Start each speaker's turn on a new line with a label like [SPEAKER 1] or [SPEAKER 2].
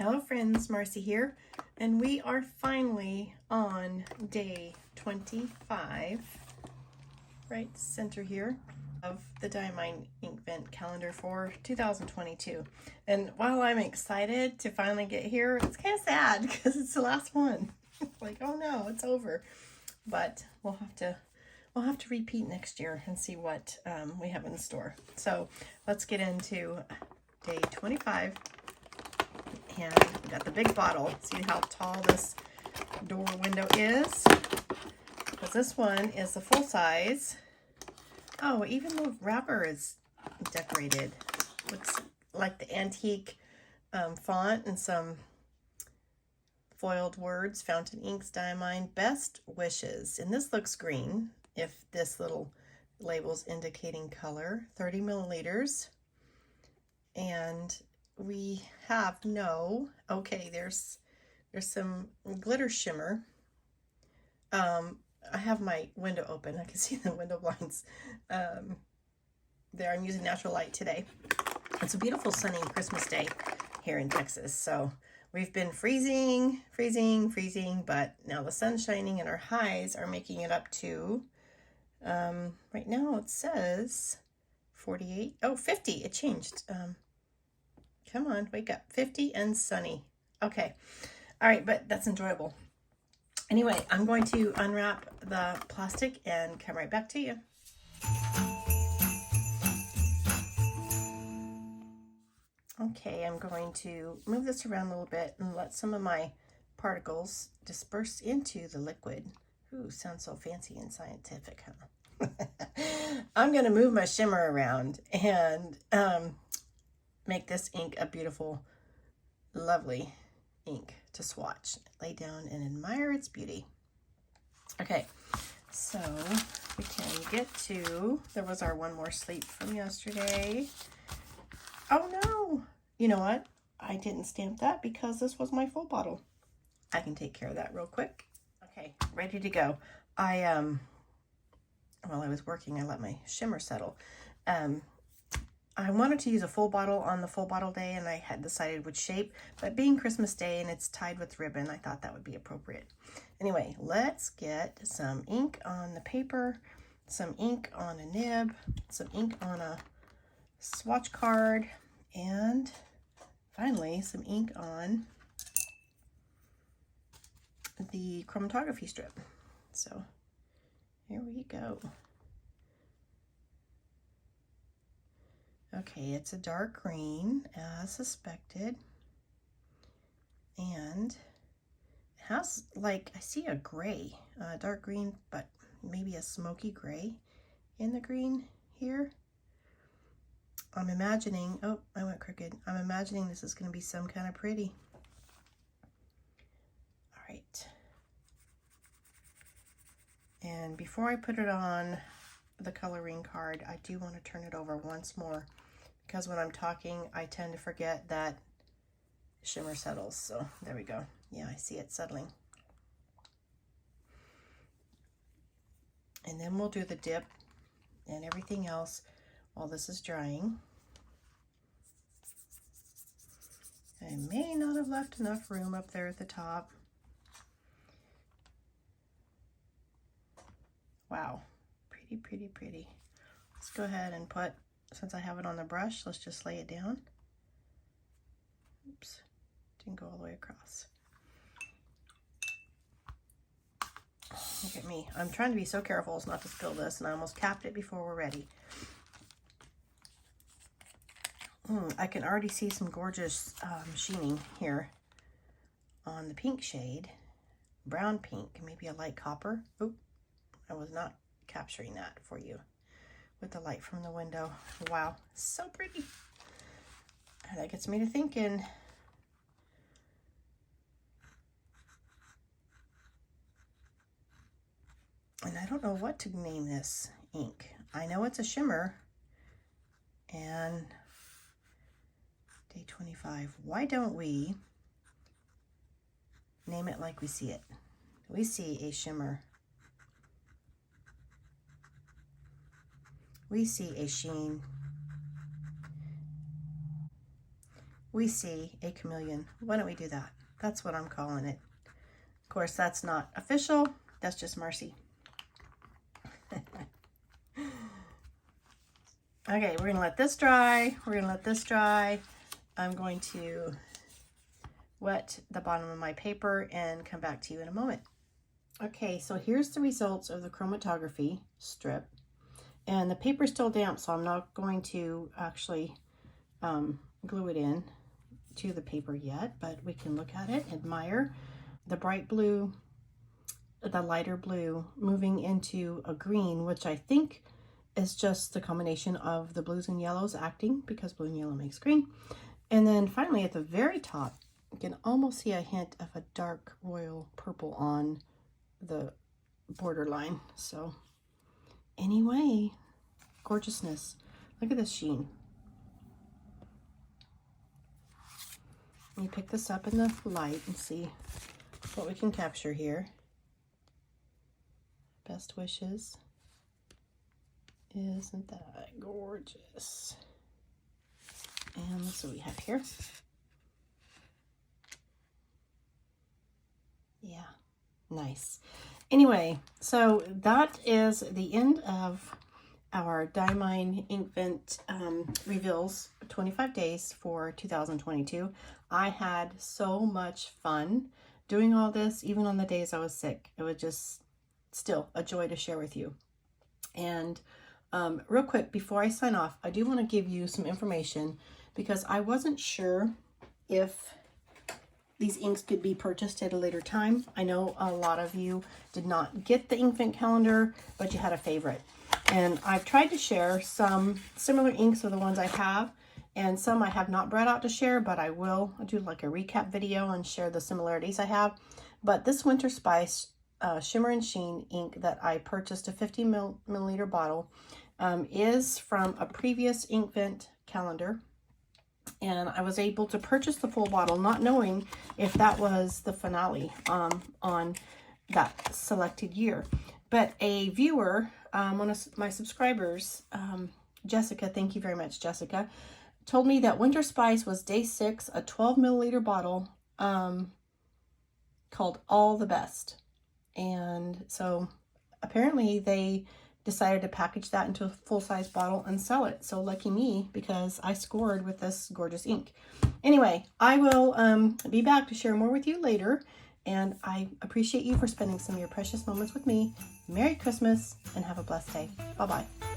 [SPEAKER 1] Hello friends, Marcy here, and we are finally on day 25, right center here, of the Diamine Inkvent calendar for 2022. And while I'm excited to finally get here, it's kind of sad because it's the last one. Like, oh no, it's over. But we'll have to repeat next year and see what we have in store. So let's get into day 25. And we got the big bottle. See how tall this door window is? Because this one is the full size. Oh, even the wrapper is decorated. Looks like the antique font and some foiled words. Fountain inks, Diamine, best wishes. And this looks green if this little label's indicating color. 30 milliliters. And we have okay, there's some glitter shimmer. I have my window open. I can see the window blinds there. I'm using natural light today. It's a beautiful sunny Christmas day here in Texas. So we've been freezing, but now the sun's shining and our highs are making it up to, right now it says 48. Oh, 50. It changed. Come on, wake up. 50 and sunny. Okay. All right, but that's enjoyable. Anyway, I'm going to unwrap the plastic and come right back to you. Okay, I'm going to move this around a little bit and let some of my particles disperse into the liquid. Ooh, sounds so fancy and scientific, huh? I'm going to move my shimmer around and make this ink a beautiful, lovely ink to swatch. Lay down and admire its beauty. Okay, so we can get to, there was our one more sleep from yesterday. Oh no, you know what? I didn't stamp that because this was my full bottle. I can take care of that real quick. Okay, ready to go. While I was working, I let my shimmer settle. I wanted to use a full bottle on the full bottle day, and I had decided which shape, but being Christmas Day and it's tied with ribbon, I thought that would be appropriate. Anyway, let's get some ink on the paper, some ink on a nib, some ink on a swatch card, and finally some ink on the chromatography strip. So here we go. Okay, it's a dark green, as suspected, and it has, like, I see a gray, dark green, but maybe a smoky gray in the green here. I'm imagining, oh, I went crooked. I'm imagining this is going to be some kind of pretty. All right. And before I put it on the coloring card, I do want to turn it over once more, because when I'm talking, I tend to forget that shimmer settles. So there we go. Yeah, I see it settling. And then we'll do the dip and everything else while this is drying. I may not have left enough room up there at the top. Wow, pretty, pretty, pretty. Let's go ahead and put, since I have it on the brush, let's just lay it down. Oops, didn't go all the way across. Look at me. I'm trying to be so careful as not to spill this, and I almost capped it before we're ready. I can already see some gorgeous sheening here on the pink shade. Brown pink, maybe a light copper. Oop, I was not capturing that for you with the light from the window. Wow, so pretty. And that gets me to thinking. And I don't know what to name this ink. I know it's a shimmer. And day 25. Why don't we name it like we see it? We see a shimmer. We see a sheen. we see a chameleon. Why don't we do that? That's what I'm calling it. Of course, that's not official. That's just Marcy. Okay, we're gonna let this dry. We're gonna let this dry. I'm going to wet the bottom of my paper and come back to you in a moment. Okay, so here's the results of the chromatography strip. And the paper's still damp, so I'm not going to actually glue it in to the paper yet, but we can look at it, admire the bright blue, the lighter blue moving into a green, which I think is just the combination of the blues and yellows acting, because blue and yellow makes green. And then finally at the very top, you can almost see a hint of a dark royal purple on the borderline. So anyway, gorgeousness. Look at this sheen. Let me pick this up in the light and see what we can capture here. Best wishes. Isn't that gorgeous? And let's see what we have here. Yeah, nice. Anyway, so that is the end of our Diamine Inkvent reveals 25 days for 2022. I had so much fun doing all this, even on the days I was sick. It was just still a joy to share with you. And real quick, before I sign off, I do want to give you some information because I wasn't sure if these inks could be purchased at a later time. I know a lot of you did not get the Inkvent calendar, but you had a favorite. And I've tried to share some similar inks of the ones I have, and some I have not brought out to share, but I will do like a recap video and share the similarities I have. But this Winter Spice Shimmer and Sheen ink that I purchased, a 50 milliliter bottle, is from a previous Inkvent calendar. And I was able to purchase the full bottle, not knowing if that was the finale on that selected year. But a viewer, one of my subscribers, Jessica, thank you very much, Jessica, told me that Winter Spice was day 6, a 12 milliliter bottle called All the Best. And so apparently they decided to package that into a full-size bottle and sell it. So lucky me, because I scored with this gorgeous ink. Anyway, I will be back to share more with you later. And I appreciate you for spending some of your precious moments with me. Merry Christmas and have a blessed day. Bye-bye.